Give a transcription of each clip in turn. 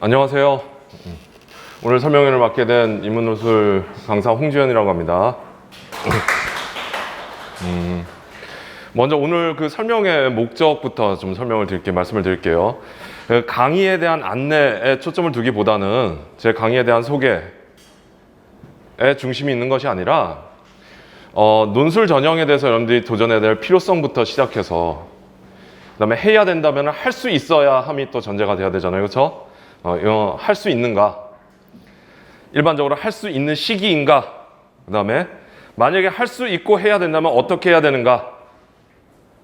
안녕하세요. 오늘 설명회를 맡게 된 인문논술 강사 홍지현이라고 합니다. 먼저 오늘 그 설명의 목적부터 좀 말씀을 드릴게요. 강의에 대한 안내에 초점을 두기보다는 제 강의에 대한 소개에 중심이 있는 것이 아니라 논술 전형에 대해서 여러분들이 도전해야 될 필요성부터 시작해서 그다음에 해야 된다면 할 수 있어야 함이 또 전제가 돼야 되잖아요. 그렇죠? 할 수 있는가? 일반적으로 할 수 있는 시기인가? 그 다음에 만약에 할 수 있고 해야 된다면 어떻게 해야 되는가?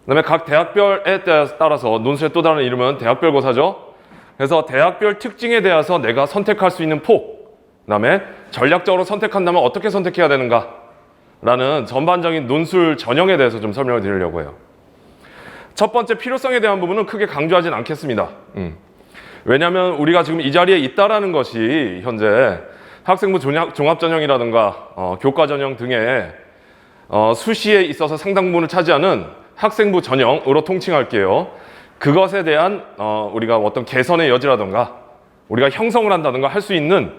그 다음에 각 대학별에 따라서 논술의 또 다른 이름은 대학별고사죠. 그래서 대학별 특징에 대해서 내가 선택할 수 있는 폭, 그 다음에 전략적으로 선택한다면 어떻게 선택해야 되는가? 라는 전반적인 논술 전형에 대해서 좀 설명을 드리려고 해요. 첫 번째 필요성에 대한 부분은 크게 강조하진 않겠습니다. 왜냐하면 우리가 지금 이 자리에 있다라는 것이 현재 학생부 종합전형이라든가 교과전형 등의 수시에 있어서 상당 부분을 차지하는 학생부 전형으로 통칭할게요. 그것에 대한 우리가 어떤 개선의 여지라든가 우리가 형성을 한다든가 할 수 있는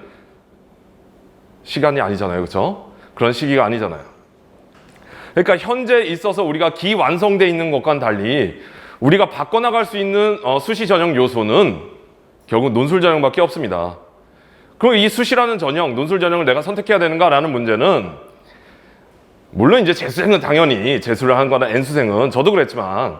시간이 아니잖아요. 그렇죠? 그런 시기가 아니잖아요. 그러니까 현재 있어서 우리가 기완성되어 있는 것과는 달리 우리가 바꿔나갈 수 있는 수시 전형 요소는 결국 논술 전형밖에 없습니다. 그럼 이 수시라는 전형, 논술 전형을 내가 선택해야 되는가라는 문제는 물론 이제 재수생은 당연히 재수를 한 거나 N수생은 저도 그랬지만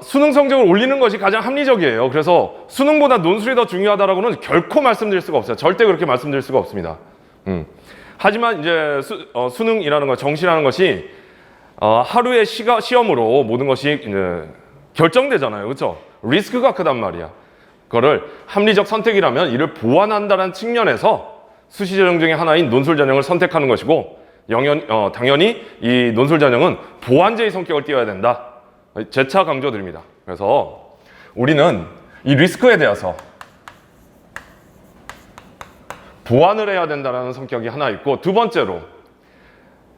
수능 성적을 올리는 것이 가장 합리적이에요. 그래서 수능보다 논술이 더 중요하다라고는 결코 말씀드릴 수가 없어요. 절대 그렇게 말씀드릴 수가 없습니다. 하지만 이제 수능이라는 것, 정시라는 것이 하루의 시험으로 모든 것이 이제 결정되잖아요. 그렇죠? 리스크가 크단 말이야. 그거를 합리적 선택이라면 이를 보완한다는 측면에서 수시 전형 중에 하나인 논술 전형을 선택하는 것이고 당연히 이 논술 전형은 보완제의 성격을 띄어야 된다. 재차 강조드립니다. 그래서 우리는 이 리스크에 대해서 보완을 해야 된다는 성격이 하나 있고, 두 번째로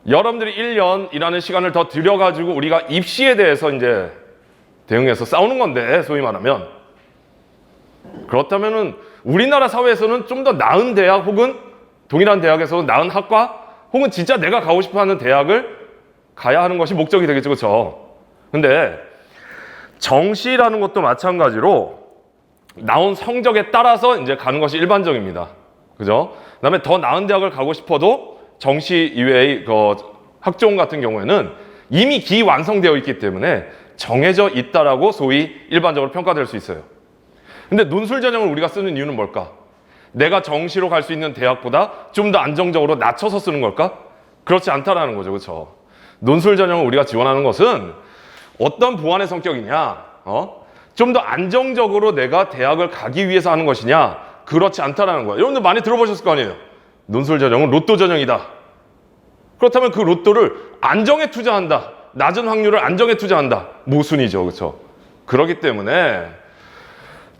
여러분들이 1년이라는 시간을 더 들여가지고 우리가 입시에 대해서 이제 대응해서 싸우는 건데, 소위 말하면 그렇다면은 우리나라 사회에서는 좀 더 나은 대학 혹은 동일한 대학에서 나은 학과 혹은 진짜 내가 가고 싶어하는 대학을 가야 하는 것이 목적이 되겠죠. 그렇죠? 근데 정시라는 것도 마찬가지로 나온 성적에 따라서 이제 가는 것이 일반적입니다. 그죠? 그 다음에 더 나은 대학을 가고 싶어도 정시 이외의 학종 같은 경우에는 이미 기완성되어 있기 때문에 정해져 있다라고 소위 일반적으로 평가될 수 있어요. 근데 논술 전형을 우리가 쓰는 이유는 뭘까? 내가 정시로 갈 수 있는 대학보다 좀 더 안정적으로 낮춰서 쓰는 걸까? 그렇지 않다라는 거죠. 그렇죠? 논술 전형을 우리가 지원하는 것은 어떤 보완의 성격이냐? 좀 더 안정적으로 내가 대학을 가기 위해서 하는 것이냐? 그렇지 않다라는 거예요. 여러분들 많이 들어보셨을 거 아니에요? 논술 전형은 로또 전형이다. 그렇다면 그 로또를 안정에 투자한다. 낮은 확률을 안정에 투자한다. 모순이죠. 그렇죠? 그렇기 때문에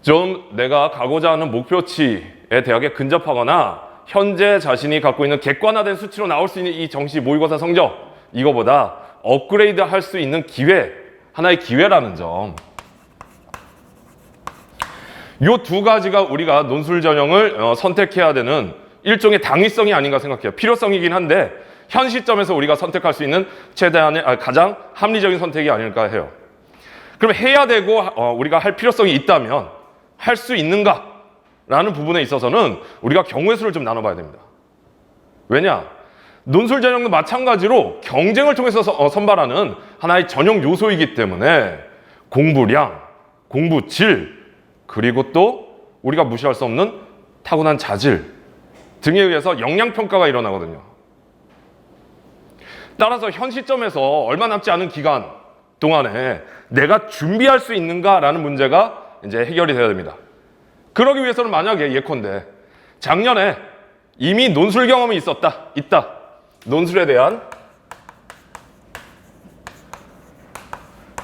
좀 내가 가고자 하는 목표치의 대학에 근접하거나 현재 자신이 갖고 있는 객관화된 수치로 나올 수 있는 이 정시 모의고사 성적, 이거보다 업그레이드 할 수 있는 기회, 하나의 기회라는 점. 요 두 가지가 우리가 논술 전형을 선택해야 되는 일종의 당위성이 아닌가 생각해요. 필요성이긴 한데 현 시점에서 우리가 선택할 수 있는 최대한의 가장 합리적인 선택이 아닐까 해요. 그럼 해야 되고 우리가 할 필요성이 있다면 할 수 있는가? 라는 부분에 있어서는 우리가 경우의 수를 좀 나눠봐야 됩니다. 왜냐? 논술 전형도 마찬가지로 경쟁을 통해서 선발하는 하나의 전형 요소이기 때문에 공부량, 공부 질, 그리고 또 우리가 무시할 수 없는 타고난 자질 등에 의해서 역량평가가 일어나거든요. 따라서 현 시점에서 얼마 남지 않은 기간 동안에 내가 준비할 수 있는가라는 문제가 이제 해결이 되어야 됩니다. 그러기 위해서는 만약에 예컨대 작년에 이미 논술 경험이 있다. 논술에 대한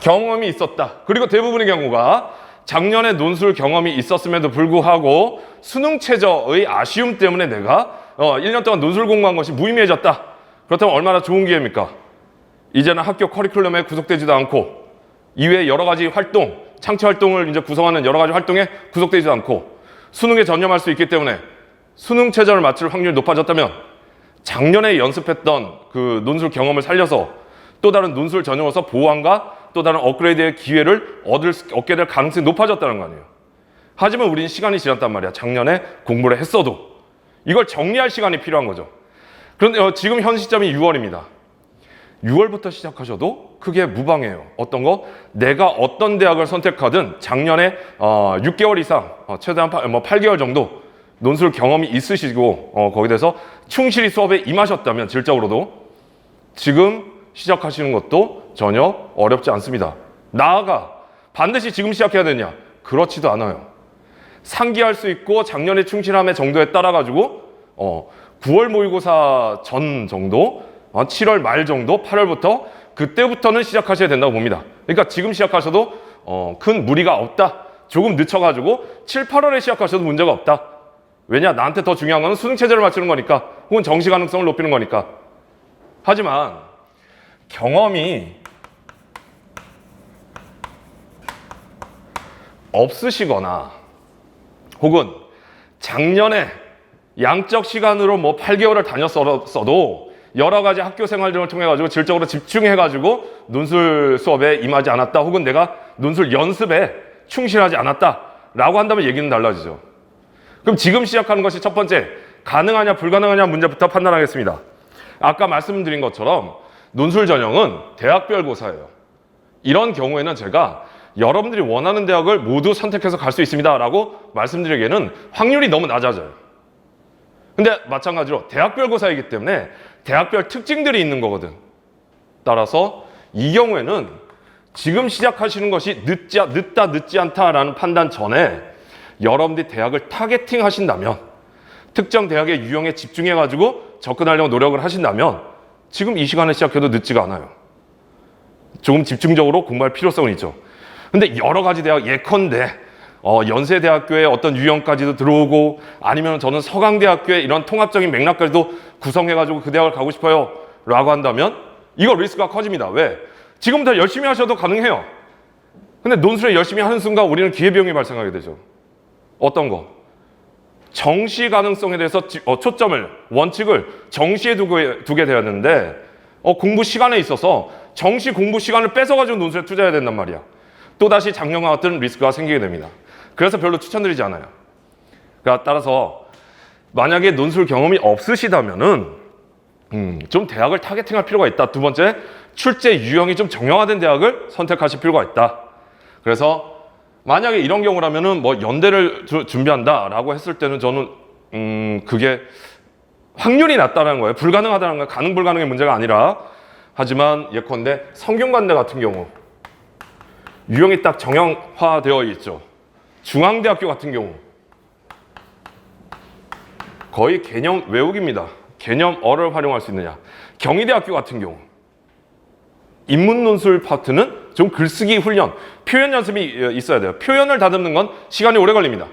경험이 있었다. 그리고 대부분의 경우가 작년에 논술 경험이 있었음에도 불구하고 수능 최저의 아쉬움 때문에 내가 1년 동안 논술 공부한 것이 무의미해졌다. 그렇다면 얼마나 좋은 기회입니까? 이제는 학교 커리큘럼에 구속되지도 않고 이외에 여러 가지 활동, 창치 활동을 이제 구성하는 여러 가지 활동에 구속되지도 않고 수능에 전념할 수 있기 때문에 수능 최저를 맞출 확률이 높아졌다면 작년에 연습했던 그 논술 경험을 살려서 또 다른 논술 전형으로서 보완과 또 다른 업그레이드의 기회를 얻게 될 가능성이 높아졌다는 거 아니에요. 하지만 우리는 시간이 지났단 말이야. 작년에 공부를 했어도 이걸 정리할 시간이 필요한 거죠. 그런데 지금 현 시점이 6월입니다. 6월부터 시작하셔도 크게 무방해요. 어떤 거? 내가 어떤 대학을 선택하든 작년에 6개월 이상, 최대한 8개월 정도 논술 경험이 있으시고 거기에 대해서 충실히 수업에 임하셨다면 질적으로도 지금 시작하시는 것도 전혀 어렵지 않습니다. 나아가 반드시 지금 시작해야 되냐? 그렇지도 않아요. 상기할 수 있고 작년의 충실함의 정도에 따라 가지고 9월 모의고사 전 정도, 7월 말 정도, 8월부터 그때부터는 시작하셔야 된다고 봅니다. 그러니까 지금 시작하셔도 큰 무리가 없다. 조금 늦춰가지고 7, 8월에 시작하셔도 문제가 없다. 왜냐? 나한테 더 중요한 건 수능 체제를 맞추는 거니까 혹은 정시 가능성을 높이는 거니까. 하지만 경험이 없으시거나 혹은 작년에 양적 시간으로 8개월을 다녔어도 여러 가지 학교 생활 등을 통해 가지고 질적으로 집중해 가지고 논술 수업에 임하지 않았다 혹은 내가 논술 연습에 충실하지 않았다라고 한다면 얘기는 달라지죠. 그럼 지금 시작하는 것이 첫 번째, 가능하냐 불가능하냐 문제부터 판단하겠습니다. 아까 말씀드린 것처럼 논술 전형은 대학별 고사예요. 이런 경우에는 제가 여러분들이 원하는 대학을 모두 선택해서 갈 수 있습니다 라고 말씀드리기에는 확률이 너무 낮아져요. 근데 마찬가지로 대학별 고사이기 때문에 대학별 특징들이 있는 거거든. 따라서 이 경우에는 지금 시작하시는 것이 늦다 늦지 않다라는 판단 전에 여러분들이 대학을 타겟팅 하신다면, 특정 대학의 유형에 집중해가지고 접근하려고 노력을 하신다면 지금 이 시간에 시작해도 늦지가 않아요. 조금 집중적으로 공부할 필요성은 있죠. 근데 여러 가지 대학, 예컨대 연세대학교의 어떤 유형까지도 들어오고 아니면 저는 서강대학교의 이런 통합적인 맥락까지도 구성해가지고 그 대학을 가고 싶어요 라고 한다면 이거 리스크가 커집니다. 왜? 지금부터 열심히 하셔도 가능해요. 근데 논술에 열심히 하는 순간 우리는 기회비용이 발생하게 되죠. 어떤 거? 정시 가능성에 대해서 초점을, 원칙을 정시에 두게 되었는데 공부 시간에 있어서 정시 공부 시간을 뺏어가지고 논술에 투자해야 된단 말이야. 또다시 작년과 같은 리스크가 생기게 됩니다. 그래서 별로 추천드리지 않아요. 그러니까 따라서 만약에 논술 경험이 없으시다면은 좀 대학을 타겟팅할 필요가 있다. 두 번째, 출제 유형이 좀 정형화된 대학을 선택하실 필요가 있다. 그래서 만약에 이런 경우라면은 연대를 준비한다라고 했을 때는 저는 그게 확률이 낮다는 거예요. 불가능하다는 거예요. 가능 불가능의 문제가 아니라. 하지만 예컨대 성균관대 같은 경우 유형이 딱 정형화되어 있죠. 중앙대학교 같은 경우 거의 개념 외우기입니다. 개념어를 활용할 수 있느냐. 경희대학교 같은 경우 인문 논술 파트는 좀 글쓰기 훈련, 표현 연습이 있어야 돼요. 표현을 다듬는 건 시간이 오래 걸립니다.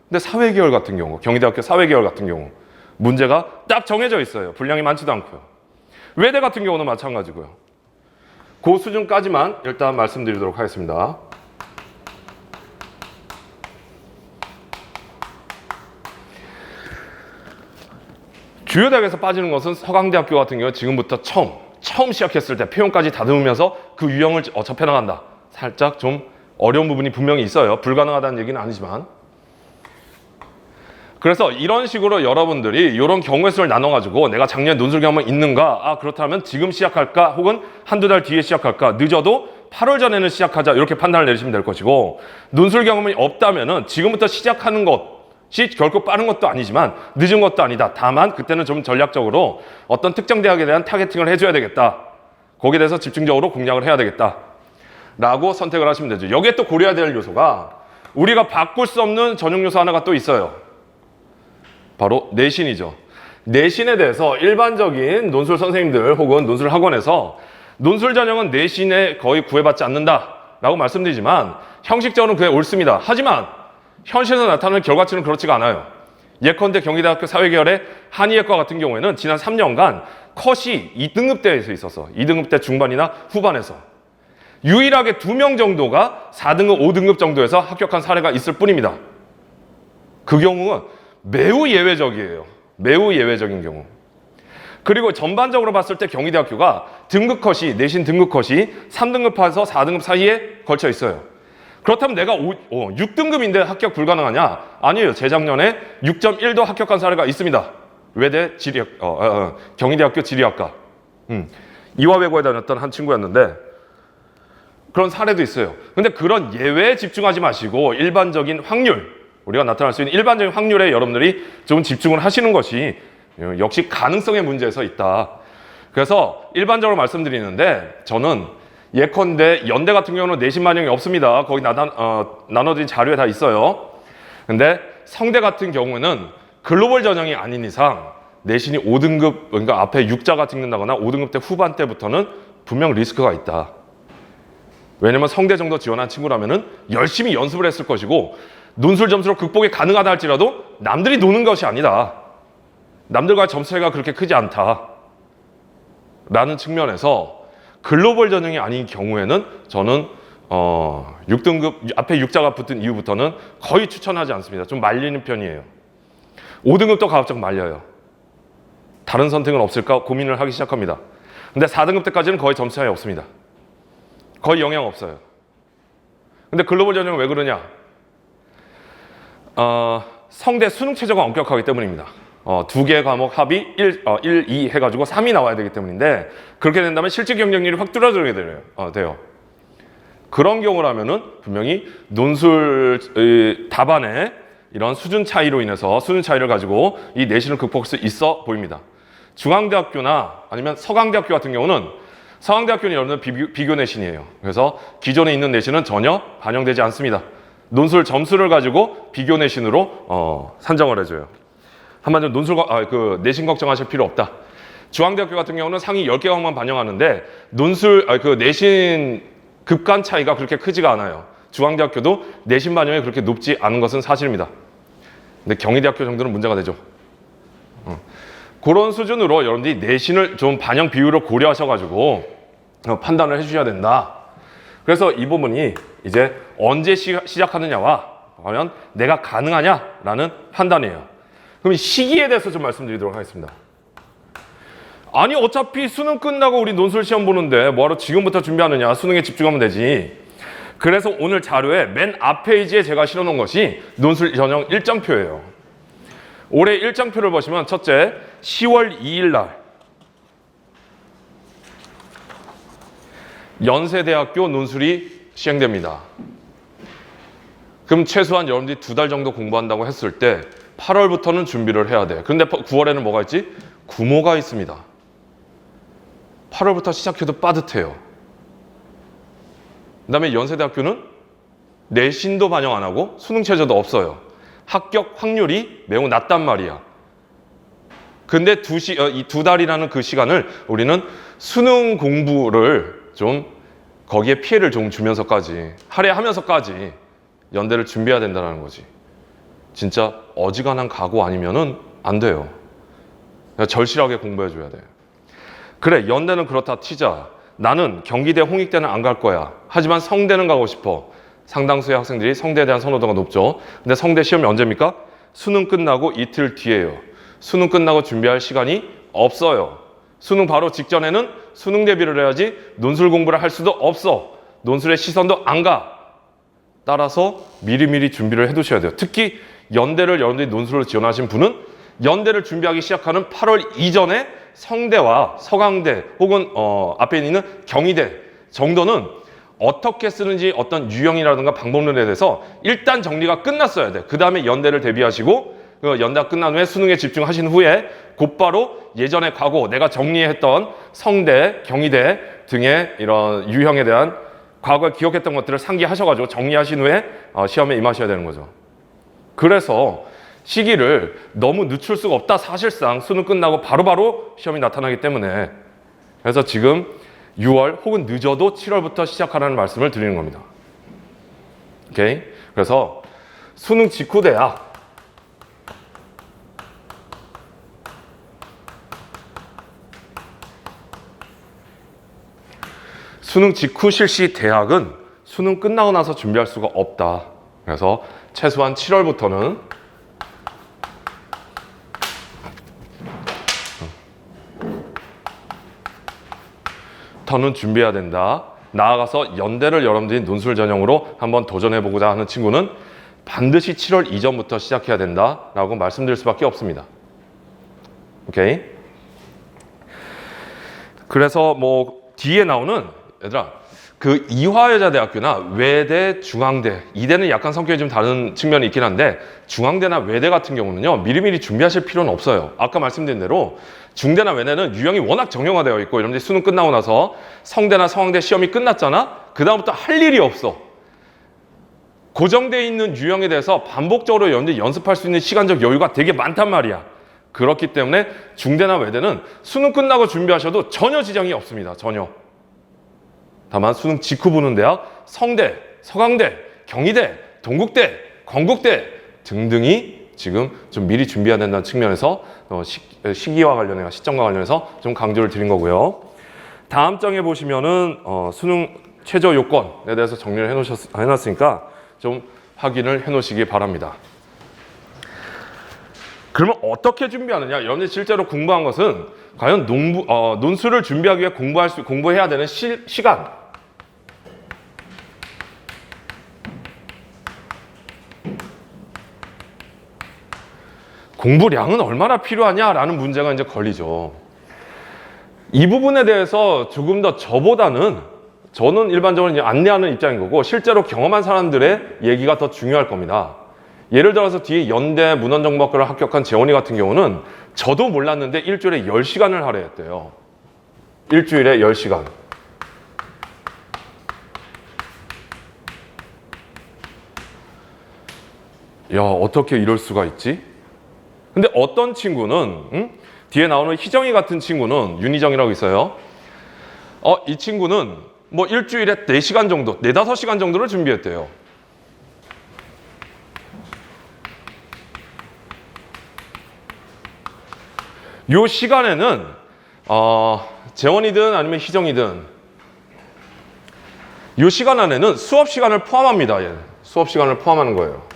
근데 사회계열 같은 경우, 경희대학교 사회계열 같은 경우 문제가 딱 정해져 있어요. 분량이 많지도 않고요. 외대 같은 경우는 마찬가지고요. 그 수준까지만 일단 말씀드리도록 하겠습니다. 주요 대학에서 빠지는 것은 서강대학교 같은 경우 지금부터 처음 시작했을 때 표현까지 다듬으면서 그 유형을 접해나간다. 살짝 좀 어려운 부분이 분명히 있어요. 불가능하다는 얘기는 아니지만. 그래서 이런 식으로 여러분들이 이런 경우의 수를 나눠가지고 내가 작년에 논술 경험이 있는가? 그렇다면 지금 시작할까? 혹은 한두 달 뒤에 시작할까? 늦어도 8월 전에는 시작하자. 이렇게 판단을 내리시면 될 것이고, 논술 경험이 없다면은 지금부터 시작하는 것이 결코 빠른 것도 아니지만 늦은 것도 아니다. 다만 그때는 좀 전략적으로 어떤 특정 대학에 대한 타겟팅을 해줘야 되겠다. 거기에 대해서 집중적으로 공략을 해야 되겠다. 라고 선택을 하시면 되죠. 여기에 또 고려해야 될 요소가 우리가 바꿀 수 없는 전형 요소 하나가 또 있어요. 바로 내신이죠. 내신에 대해서 일반적인 논술 선생님들 혹은 논술 학원에서 논술 전형은 내신에 거의 구애받지 않는다라고 말씀드리지만 형식적으로는 그게 옳습니다. 하지만 현실에서 나타나는 결과치는 그렇지가 않아요. 예컨대 경희대학교 사회계열의 한의예과 같은 경우에는 지난 3년간 컷이 2등급대에서 있어서 2등급대 중반이나 후반에서 유일하게 2명 정도가 4등급, 5등급 정도에서 합격한 사례가 있을 뿐입니다. 그 경우는 매우 예외적이에요. 매우 예외적인 경우. 그리고 전반적으로 봤을 때 경희대학교가 등급 컷이, 내신 등급 컷이 3등급에서 4등급 사이에 걸쳐 있어요. 그렇다면 내가 6등급인데 합격 불가능하냐? 아니에요. 재작년에 6.1도 합격한 사례가 있습니다. 외대 지리학, 경희대학교 지리학과. 이화외고에 다녔던 한 친구였는데 그런 사례도 있어요. 근데 그런 예외에 집중하지 마시고 일반적인 확률, 우리가 나타날 수 있는 일반적인 확률에 여러분들이 좀 집중을 하시는 것이 역시 가능성의 문제에서 있다. 그래서 일반적으로 말씀드리는데 저는 예컨대 연대 같은 경우는 내신 반영이 없습니다. 거기 나눠진 자료에 다 있어요. 근데 성대 같은 경우는 글로벌 전형이 아닌 이상 내신이 5등급, 그러니까 앞에 6자가 찍는다거나 5등급 때 후반때부터는 분명 리스크가 있다. 왜냐면 성대 정도 지원한 친구라면은 열심히 연습을 했을 것이고 논술 점수로 극복이 가능하다 할지라도 남들이 노는 것이 아니다. 남들과의 점수 차이가 그렇게 크지 않다. 라는 측면에서 글로벌 전형이 아닌 경우에는 저는 6등급 앞에 6자가 붙은 이후부터는 거의 추천하지 않습니다. 좀 말리는 편이에요. 5등급도 가급적 말려요. 다른 선택은 없을까 고민을 하기 시작합니다. 근데 4등급 때까지는 거의 점수 차이 없습니다. 거의 영향 없어요. 근데 글로벌 전형은 왜 그러냐? 성대 수능 최저가 엄격하기 때문입니다. 2개 과목 합이 1, 2 해가지고 3이 나와야 되기 때문인데 그렇게 된다면 실질 경쟁률이 확 줄어들게 돼요. 그런 경우라면은 분명히 논술 답안에 이런 수준 차이로 인해서 수준 차이를 가지고 이 내신을 극복할 수 있어 보입니다. 중앙대학교나 아니면 서강대학교 같은 경우는 서강대학교는 여러분들 비교 내신이에요. 그래서 기존에 있는 내신은 전혀 반영되지 않습니다. 논술 점수를 가지고 비교 내신으로 산정을 해줘요. 한마디로 내신 걱정하실 필요 없다. 중앙대학교 같은 경우는 상위 10개 과목만 반영하는데 내신 급간 차이가 그렇게 크지가 않아요. 중앙대학교도 내신 반영이 그렇게 높지 않은 것은 사실입니다. 근데 경희대학교 정도는 문제가 되죠. 그런 수준으로 여러분들이 내신을 좀 반영 비율을 고려하셔가지고 판단을 해주셔야 된다. 그래서 이 부분이 이제 언제 시작하느냐와 과연 내가 가능하냐라는 판단이에요. 그럼 시기에 대해서 좀 말씀드리도록 하겠습니다. 아니 어차피 수능 끝나고 우리 논술 시험 보는데 뭐하러 지금부터 준비하느냐. 수능에 집중하면 되지. 그래서 오늘 자료에 맨 앞 페이지에 제가 실어놓은 것이 논술 전형 일정표예요. 올해 일정표를 보시면 첫째 10월 2일 날 연세대학교 논술이 시행됩니다. 그럼 최소한 여러분들이 2달 정도 공부한다고 했을 때 8월부터는 준비를 해야 돼. 그런데 9월에는 뭐가 있지? 구모가 있습니다. 8월부터 시작해도 빠듯해요. 그 다음에 연세대학교는 내신도 반영 안 하고 수능 최저도 없어요. 합격 확률이 매우 낮단 말이야. 근데 이 2달이라는 그 시간을 우리는 수능 공부를 좀 거기에 피해를 좀 주면서까지 할애하면서까지 연대를 준비해야 된다는 거지. 진짜 어지간한 각오 아니면은 안 돼요. 절실하게 공부해줘야 돼. 그래, 연대는 그렇다 치자. 나는 경기대, 홍익대는 안 갈 거야. 하지만 성대는 가고 싶어. 상당수의 학생들이 성대에 대한 선호도가 높죠. 근데 성대 시험이 언제입니까? 수능 끝나고 이틀 뒤에요. 수능 끝나고 준비할 시간이 없어요. 수능 바로 직전에는 수능 대비를 해야지 논술 공부를 할 수도 없어. 논술의 시선도 안 가. 따라서 미리미리 준비를 해두셔야 돼요. 특히 연대를 여러분들이 논술을 지원하신 분은 연대를 준비하기 시작하는 8월 이전에 성대와 서강대 혹은 앞에 있는 경희대 정도는 어떻게 쓰는지 어떤 유형이라든가 방법론에 대해서 일단 정리가 끝났어야 돼. 그 다음에 연대를 대비하시고 연대가 끝난 후에 수능에 집중하신 후에 곧바로 예전의 과거 내가 정리했던 성대, 경희대 등의 이런 유형에 대한 과거에 기억했던 것들을 상기하셔가지고 정리하신 후에 시험에 임하셔야 되는 거죠. 그래서 시기를 너무 늦출 수가 없다. 사실상 수능 끝나고 바로바로 시험이 나타나기 때문에. 그래서 지금 6월 혹은 늦어도 7월부터 시작하라는 말씀을 드리는 겁니다. 오케이? 그래서 수능 직후대야. 수능 직후 실시 대학은 수능 끝나고 나서 준비할 수가 없다. 그래서 최소한 7월부터는 더는 준비해야 된다. 나아가서 연대를 여러분들이 논술 전형으로 한번 도전해보고자 하는 친구는 반드시 7월 이전부터 시작해야 된다라고 말씀드릴 수밖에 없습니다. 오케이? 그래서 뭐 뒤에 나오는 얘들아 그 이화여자대학교나 외대, 중앙대, 이대는 약간 성격이 좀 다른 측면이 있긴 한데 중앙대나 외대 같은 경우는요 미리미리 준비하실 필요는 없어요. 아까 말씀드린 대로 중대나 외대는 유형이 워낙 정형화되어 있고 여러분들이 수능 끝나고 나서 성대나 성황대 시험이 끝났잖아? 그 다음부터 할 일이 없어. 고정되어 있는 유형에 대해서 반복적으로 여러분들이 연습할 수 있는 시간적 여유가 되게 많단 말이야. 그렇기 때문에 중대나 외대는 수능 끝나고 준비하셔도 전혀 지장이 없습니다. 전혀. 다만 수능 직후 보는 대학, 성대, 서강대, 경희대, 동국대, 건국대 등등이 지금 좀 미리 준비해야 된다는 측면에서 시기와 관련해서 시점과 관련해서 좀 강조를 드린 거고요. 다음 장에 보시면은 수능 최저 요건에 대해서 정리를 해놨으니까 좀 확인을 해놓으시기 바랍니다. 그러면 어떻게 준비하느냐? 여러분들이 실제로 공부한 것은 과연 논술을 준비하기 위해 공부해야 되는 시간. 공부량은 얼마나 필요하냐라는 문제가 이제 걸리죠. 이 부분에 대해서 조금 더 저는 일반적으로 이제 안내하는 입장인 거고 실제로 경험한 사람들의 얘기가 더 중요할 겁니다. 예를 들어서 뒤에 연대 문헌정보학과를 합격한 재원이 같은 경우는 저도 몰랐는데 일주일에 10시간을 하려 했대요. 일주일에 10시간. 야, 어떻게 이럴 수가 있지? 근데 어떤 친구는 뒤에 나오는 희정이 같은 친구는 윤희정이라고 있어요. 이 친구는 뭐 일주일에 4시간 정도, 4, 5시간 정도를 준비했대요. 요 시간에는 재원이든 아니면 희정이든 요 시간 안에는 수업 시간을 포함합니다. 얘. 수업 시간을 포함하는 거예요.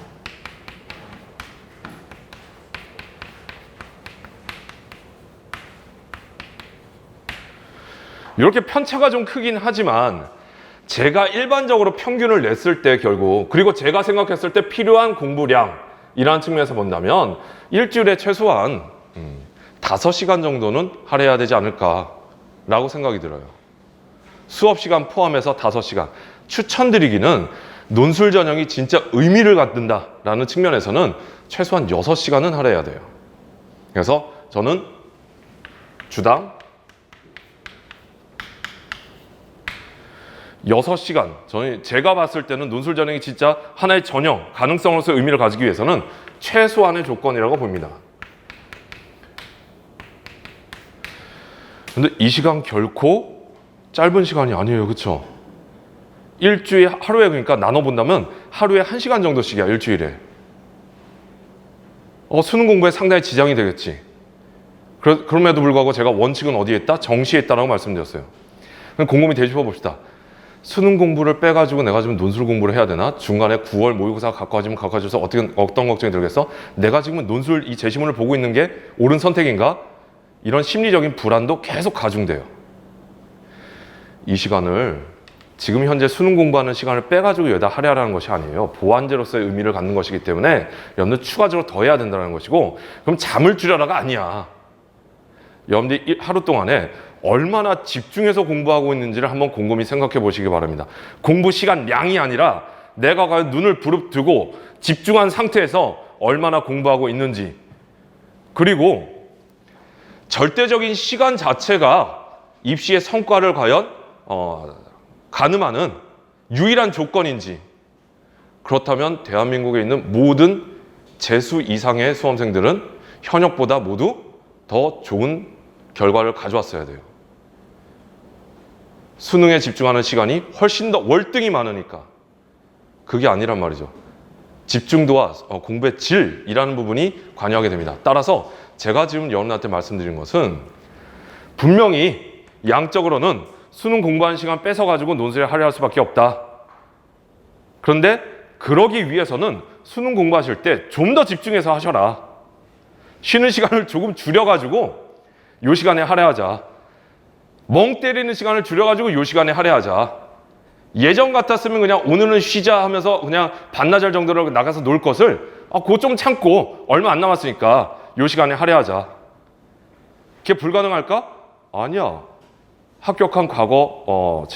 이렇게 편차가 좀 크긴 하지만 제가 일반적으로 평균을 냈을 때 결국 그리고 제가 생각했을 때 필요한 공부량이라는 측면에서 본다면 일주일에 최소한 5시간 정도는 할애해야 되지 않을까라고 생각이 들어요. 수업 시간 포함해서 5시간. 추천드리기는 논술 전형이 진짜 의미를 갖는다라는 측면에서는 최소한 6시간은 할애해야 돼요. 그래서 저는 주당 6시간. 제가 봤을 때는 논술 전형이 진짜 하나의 전형, 가능성으로서 의미를 가지기 위해서는 최소한의 조건이라고 봅니다. 근데 이 시간 결코 짧은 시간이 아니에요. 그렇죠? 일주일에 하루에 그러니까 나눠본다면 하루에 1시간 정도씩이야. 일주일에. 수능 공부에 상당히 지장이 되겠지. 그럼에도 불구하고 제가 원칙은 어디에 있다? 정시에 있다라고 말씀드렸어요. 그럼 곰곰이 되짚어 봅시다. 수능 공부를 빼가지고 내가 지금 논술 공부를 해야 되나? 중간에 9월 모의고사가 가까워져서 어떤 걱정이 들겠어? 내가 지금 논술 이 제시문을 보고 있는 게 옳은 선택인가? 이런 심리적인 불안도 계속 가중돼요. 이 시간을 지금 현재 수능 공부하는 시간을 빼가지고 여기다 할애하라는 것이 아니에요. 보완제로서의 의미를 갖는 것이기 때문에 여러분들 추가적으로 더 해야 된다는 것이고 그럼 잠을 줄여라가 아니야. 여러분들이 하루 동안에 얼마나 집중해서 공부하고 있는지를 한번 곰곰이 생각해 보시기 바랍니다. 공부 시간량이 아니라 내가 과연 눈을 부릅뜨고 집중한 상태에서 얼마나 공부하고 있는지 그리고 절대적인 시간 자체가 입시의 성과를 과연 가늠하는 유일한 조건인지 그렇다면 대한민국에 있는 모든 재수 이상의 수험생들은 현역보다 모두 더 좋은 결과를 가져왔어야 돼요. 수능에 집중하는 시간이 훨씬 더 월등히 많으니까 그게 아니란 말이죠. 집중도와 공부의 질이라는 부분이 관여하게 됩니다. 따라서 제가 지금 여러분한테 말씀드린 것은 분명히 양적으로는 수능 공부하는 시간 뺏어가지고 논술에 할애할 수밖에 없다. 그런데 그러기 위해서는 수능 공부하실 때 좀 더 집중해서 하셔라. 쉬는 시간을 조금 줄여가지고 요 시간에 할애하자. 멍 때리는 시간을 줄여가지고 요 시간에 할애하자. 예전 같았으면 그냥 오늘은 쉬자 하면서 그냥 반나절 정도로 나가서 놀 것을 그거 좀 참고 얼마 안 남았으니까 요 시간에 할애하자. 그게 불가능할까? 아니야. 합격한 과거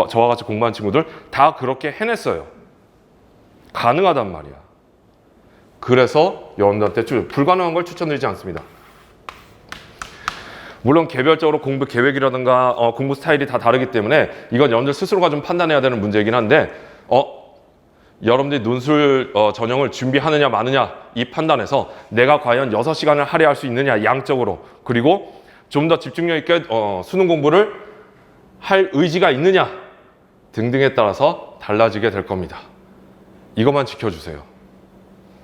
저와 같이 공부한 친구들 다 그렇게 해냈어요. 가능하단 말이야. 그래서 여러분들한테 불가능한 걸 추천드리지 않습니다. 물론 개별적으로 공부 계획이라든가 공부 스타일이 다 다르기 때문에 이건 여러분들 스스로가 좀 판단해야 되는 문제이긴 한데 여러분들이 논술 전형을 준비하느냐 마느냐 이 판단에서 내가 과연 6시간을 할애할 수 있느냐 양적으로, 그리고 좀 더 집중력 있게 수능 공부를 할 의지가 있느냐 등등에 따라서 달라지게 될 겁니다. 이것만 지켜주세요.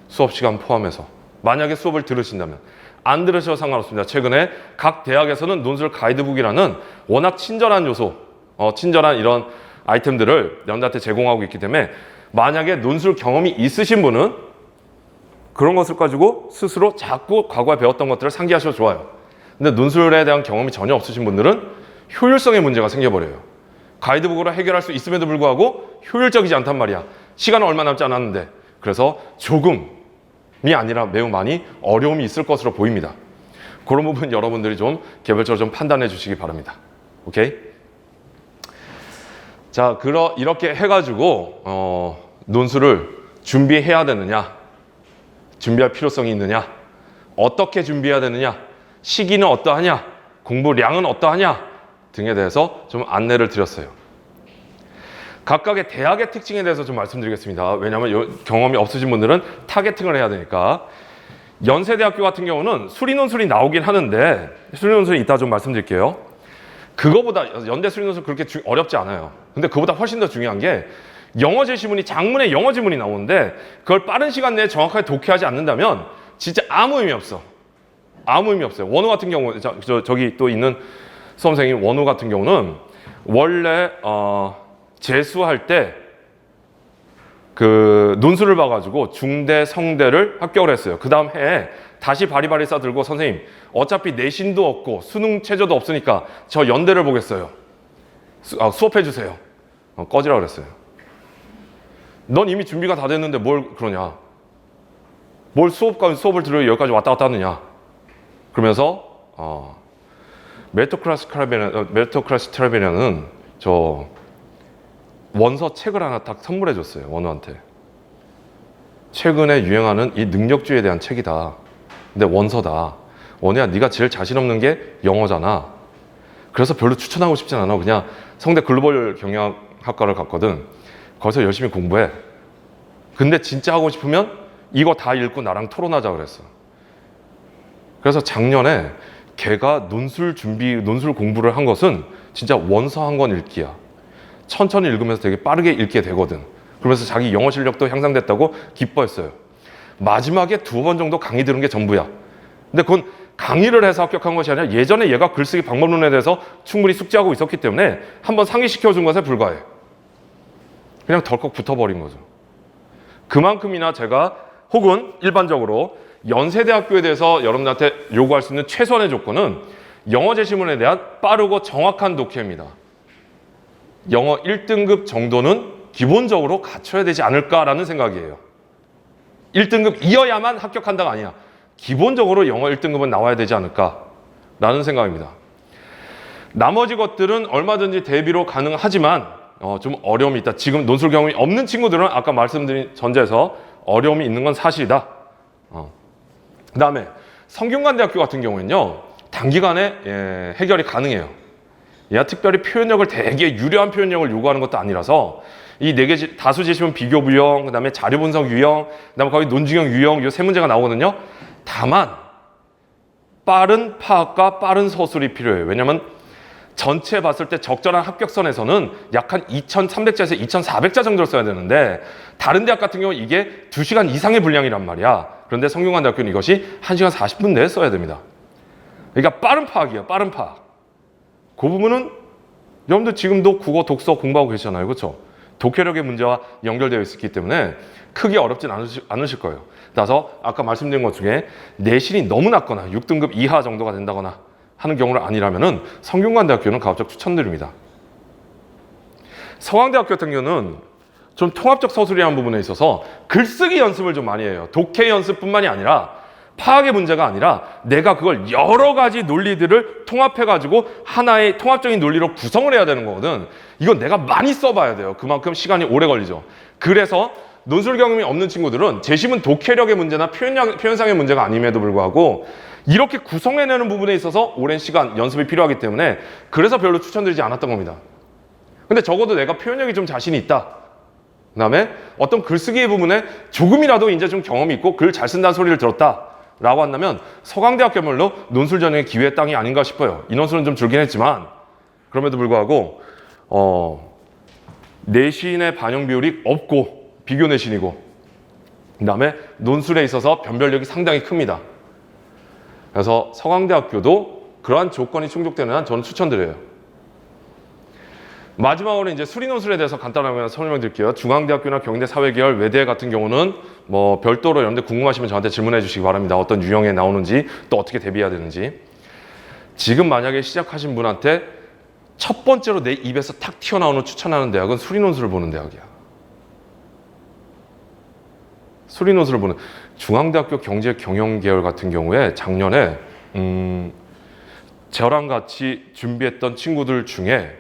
수업 시간 포함해서. 만약에 수업을 들으신다면. 안 들으셔도 상관없습니다. 최근에 각 대학에서는 논술 가이드북이라는 워낙 친절한 요소, 친절한 이런 아이템들을 여러분들한테 제공하고 있기 때문에 만약에 논술 경험이 있으신 분은 그런 것을 가지고 스스로 자꾸 과거에 배웠던 것들을 상기하셔도 좋아요. 근데 논술에 대한 경험이 전혀 없으신 분들은 효율성의 문제가 생겨버려요. 가이드북으로 해결할 수 있음에도 불구하고 효율적이지 않단 말이야. 시간은 얼마 남지 않았는데. 그래서 조금이 아니라 매우 많이 어려움이 있을 것으로 보입니다. 그런 부분 여러분들이 좀 개별적으로 좀 판단해 주시기 바랍니다. 오케이? 자, 이렇게 해가지고 논술을 준비해야 되느냐, 준비할 필요성이 있느냐, 어떻게 준비해야 되느냐, 시기는 어떠하냐, 공부량은 어떠하냐 등에 대해서 좀 안내를 드렸어요. 각각의 대학의 특징에 대해서 좀 말씀드리겠습니다. 왜냐하면 경험이 없으신 분들은 타겟팅을 해야 되니까. 연세대학교 같은 경우는 수리논술이 나오긴 하는데, 수리논술이 이따 좀 말씀드릴게요. 그거보다 연대 수리논술 그렇게 어렵지 않아요. 근데 그보다 훨씬 더 중요한 게 영어 제시문이, 장문의 영어 지문이 나오는데 그걸 빠른 시간 내에 정확하게 독해하지 않는다면 진짜 아무 의미 없어. 아무 의미 없어요. 원우 같은 경우, 저기 또 있는 수험생인 원우 같은 경우는 원래 재수할 때 그 논술을 봐가지고 중대, 성대를 합격을 했어요. 그 다음 해에 다시 바리바리 싸들고 선생님 어차피 내신도 없고 수능 최저도 없으니까 저 연대를 보겠어요. 수업해 주세요. 꺼지라 그랬어요. 넌 이미 준비가 다 됐는데 뭘 그러냐. 뭘 수업을 들으러 여기까지 왔다 갔다 하느냐. 그러면서 메리토크라시 트라베리안은 저 원서 책을 하나 딱 선물해 줬어요. 원우한테. 최근에 유행하는 이 능력주의에 대한 책이다. 근데 원서다. 원우야, 네가 제일 자신 없는 게 영어잖아. 그래서 별로 추천하고 싶진 않아. 그냥 성대 글로벌 경영학과를 갔거든. 거기서 열심히 공부해. 근데 진짜 하고 싶으면 이거 다 읽고 나랑 토론하자 그랬어. 그래서 작년에 걔가 논술 공부를 한 것은 진짜 원서 한 권 읽기야. 천천히 읽으면서 되게 빠르게 읽게 되거든. 그러면서 자기 영어 실력도 향상됐다고 기뻐했어요. 마지막에 2번 정도 강의 들은 게 전부야. 근데 그건 강의를 해서 합격한 것이 아니라 예전에 얘가 글쓰기 방법론에 대해서 충분히 숙지하고 있었기 때문에 한번 상기시켜준 것에 불과해. 그냥 덜컥 붙어버린 거죠. 그만큼이나 제가 혹은 일반적으로 연세대학교에 대해서 여러분들한테 요구할 수 있는 최소한의 조건은 영어 제시문에 대한 빠르고 정확한 독해입니다. 영어 1등급 정도는 기본적으로 갖춰야 되지 않을까라는 생각이에요. 1등급이어야만 합격한다가 아니야. 기본적으로 영어 1등급은 나와야 되지 않을까라는 생각입니다. 나머지 것들은 얼마든지 대비로 가능하지만 좀 어려움이 있다. 지금 논술 경험이 없는 친구들은 아까 말씀드린 전제에서 어려움이 있는 건 사실이다. 그 다음에 성균관대학교 같은 경우에는요. 단기간에 해결이 가능해요. 얘가 특별히 표현력을 되게 유려한 표현력을 요구하는 것도 아니라서 이 4개 다수 제시문 비교 유형, 그 다음에 자료 분석 유형, 그 다음에 거기 논증형 유형 이 3문제가 나오거든요. 다만 빠른 파악과 빠른 서술이 필요해요. 왜냐하면 전체 봤을 때 적절한 합격선에서는 약 한 2,300자에서 2,400자 정도를 써야 되는데 다른 대학 같은 경우 이게 2시간 이상의 분량이란 말이야. 그런데 성균관대학교는 이것이 1시간 40분 내에 써야 됩니다. 그러니까 빠른 파악이에요. 빠른 파악. 그 부분은 여러분들 지금도 국어, 독서 공부하고 계시잖아요. 그렇죠? 독해력의 문제와 연결되어 있기 때문에 크게 어렵진 않으실 거예요. 따라서 아까 말씀드린 것 중에 내신이 너무 낮거나 6등급 이하 정도가 된다거나 하는 경우는 아니라면은 성균관대학교는 가급적 추천드립니다. 서강대학교 같은 경우는 좀 통합적 서술이라는 부분에 있어서 글쓰기 연습을 좀 많이 해요. 독해 연습뿐만이 아니라 파악의 문제가 아니라 내가 그걸 여러 가지 논리들을 통합해가지고 하나의 통합적인 논리로 구성을 해야 되는 거거든. 이건 내가 많이 써봐야 돼요. 그만큼 시간이 오래 걸리죠. 그래서 논술 경험이 없는 친구들은 재심은 독해력의 문제나 표현상의 문제가 아님에도 불구하고 이렇게 구성해내는 부분에 있어서 오랜 시간 연습이 필요하기 때문에 그래서 별로 추천드리지 않았던 겁니다. 근데 적어도 내가 표현력이 좀 자신이 있다. 그 다음에 어떤 글쓰기의 부분에 조금이라도 이제 좀 경험이 있고 글 잘 쓴다는 소리를 들었다. 라고 한다면 서강대학교야말로 논술 전형의 기회의 땅이 아닌가 싶어요. 인원수는 좀 줄긴 했지만 그럼에도 불구하고 내신의 반영 비율이 없고 비교 내신이고 그 다음에 논술에 있어서 변별력이 상당히 큽니다. 그래서 서강대학교도 그러한 조건이 충족되는 한 저는 추천드려요. 마지막으로 이제 수리논술에 대해서 간단하게 설명드릴게요. 중앙대학교나 경희대 사회계열, 외대 같은 경우는 뭐 별도로 여러분들 궁금하시면 저한테 질문해 주시기 바랍니다. 어떤 유형에 나오는지 또 어떻게 대비해야 되는지. 지금 만약에 시작하신 분한테 첫 번째로 내 입에서 탁 튀어나오는 추천하는 대학은 수리논술을 보는 대학이야. 수리논술을 보는 중앙대학교 경제경영계열 같은 경우에 작년에 저랑 같이 준비했던 친구들 중에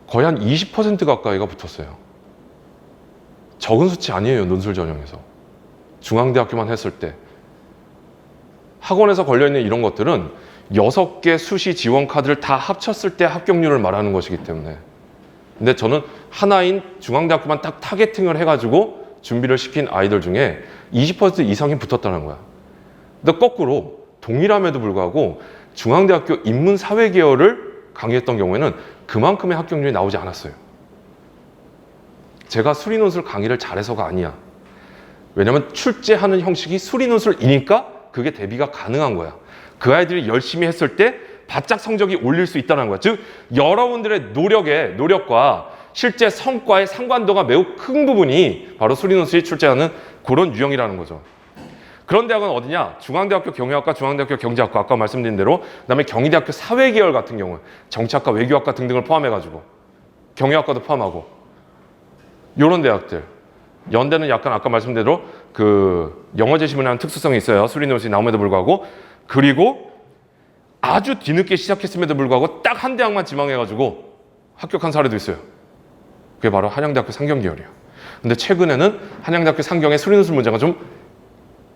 거의 한 20% 가까이가 붙었어요. 적은 수치 아니에요. 논술 전형에서. 중앙대학교만 했을 때. 학원에서 걸려있는 이런 것들은 6개 수시 지원 카드를 다 합쳤을 때 합격률을 말하는 것이기 때문에. 근데 저는 하나인 중앙대학교만 딱 타겟팅을 해가지고 준비를 시킨 아이들 중에 20% 이상이 붙었다는 거야. 근데 거꾸로 동일함에도 불구하고 중앙대학교 인문사회계열을 강의했던 경우에는 그만큼의 합격률이 나오지 않았어요. 제가 수리논술 강의를 잘해서가 아니야. 왜냐면 출제하는 형식이 수리논술이니까 그게 대비가 가능한 거야. 그 아이들이 열심히 했을 때 바짝 성적이 올릴 수 있다는 거야. 즉 여러분들의 노력과 실제 성과의 상관도가 매우 큰 부분이 바로 수리논술이 출제하는 그런 유형이라는 거죠. 그런 대학은 어디냐? 중앙대학교 경영학과, 중앙대학교 경제학과, 아까 말씀드린 대로, 그다음에 경희대학교 사회계열 같은 경우, 정치학과, 외교학과 등등을 포함해가지고 경영학과도 포함하고 이런 대학들. 연대는 약간 아까 말씀드린 대로 그 영어 제시문에 한 특수성이 있어요. 수리논술이 나옴에도 불구하고. 그리고 아주 뒤늦게 시작했음에도 불구하고 딱 한 대학만 지망해가지고 합격한 사례도 있어요. 그게 바로 한양대학교 상경계열이에요. 근데 최근에는 한양대학교 상경의 수리논술 문제가 좀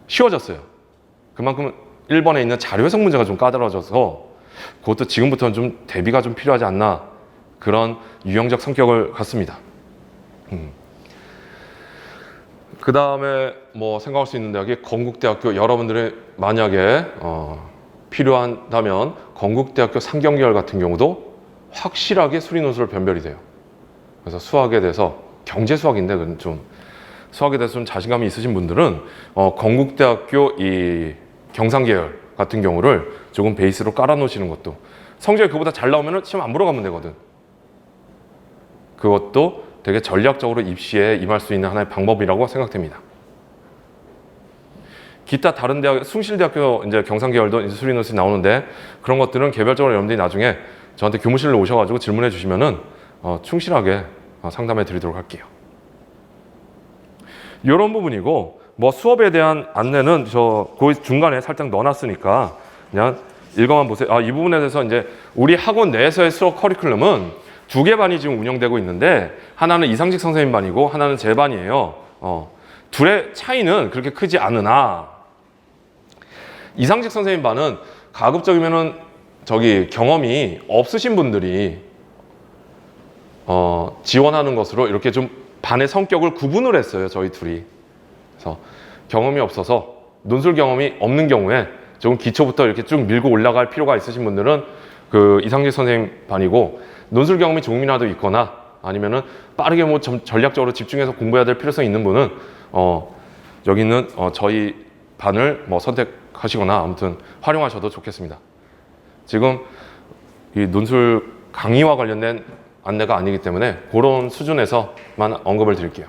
쉬워졌어요. 그만큼 1번에 있는 자료 해석 문제가 좀 까다로워져서 그것도 지금부터는 좀 대비가 좀 필요하지 않나 그런 유형적 성격을 갖습니다. 그 다음에 뭐 생각할 수 있는 대학이 건국대학교. 여러분들이 만약에 필요하다면 건국대학교 상경계열 같은 경우도 확실하게 수리논술을 변별이 돼요. 그래서 수학에 대해서 경제수학인데 그건 좀 수학에 대해서 좀 자신감이 있으신 분들은 건국대학교 이 경상계열 같은 경우를 조금 베이스로 깔아놓으시는 것도 성적이 그보다 잘 나오면 시험 안 보러 가면 되거든. 그것도 되게 전략적으로 입시에 임할 수 있는 하나의 방법이라고 생각됩니다. 기타 다른 대학, 숭실대학교 이제 경상계열도 이제 수리논술이 나오는데 그런 것들은 개별적으로 여러분들이 나중에 저한테 교무실로 오셔가지고 질문해 주시면은 충실하게 상담해 드리도록 할게요. 이런 부분이고 뭐 수업에 대한 안내는 그 중간에 살짝 넣어놨으니까 그냥 읽어만 보세요. 이 부분에 대해서 이제 우리 학원 내에서의 수업 커리큘럼은 2개 반이 지금 운영되고 있는데 하나는 이상직 선생님 반이고 하나는 제 반이에요. 둘의 차이는 그렇게 크지 않으나 이상직 선생님 반은 가급적이면은 경험이 없으신 분들이 지원하는 것으로 이렇게 좀 반의 성격을 구분을 했어요. 저희 둘이. 그래서 경험이 없어서 논술 경험이 없는 경우에 조금 기초부터 이렇게 쭉 밀고 올라갈 필요가 있으신 분들은 그 이상직 선생님 반이고 논술 경험이 조금이라도 있거나 아니면은 빠르게 뭐 전략적으로 집중해서 공부해야 될 필요성이 있는 분은 여기 있는 저희 반을 뭐 선택하시거나 아무튼 활용하셔도 좋겠습니다. 지금 이 논술 강의와 관련된 안내가 아니기 때문에 그런 수준에서만 언급을 드릴게요.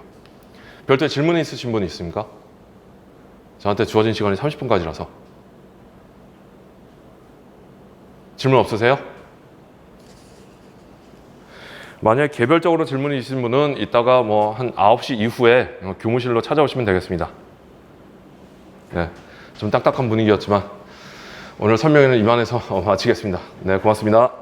별도의 질문이 있으신 분 있습니까? 저한테 주어진 시간이 30분까지라서. 질문 없으세요? 만약에 개별적으로 질문이 있으신 분은 이따가 뭐 한 9시 이후에 교무실로 찾아오시면 되겠습니다. 네, 좀 딱딱한 분위기였지만 오늘 설명회는 이만해서 마치겠습니다. 네, 고맙습니다.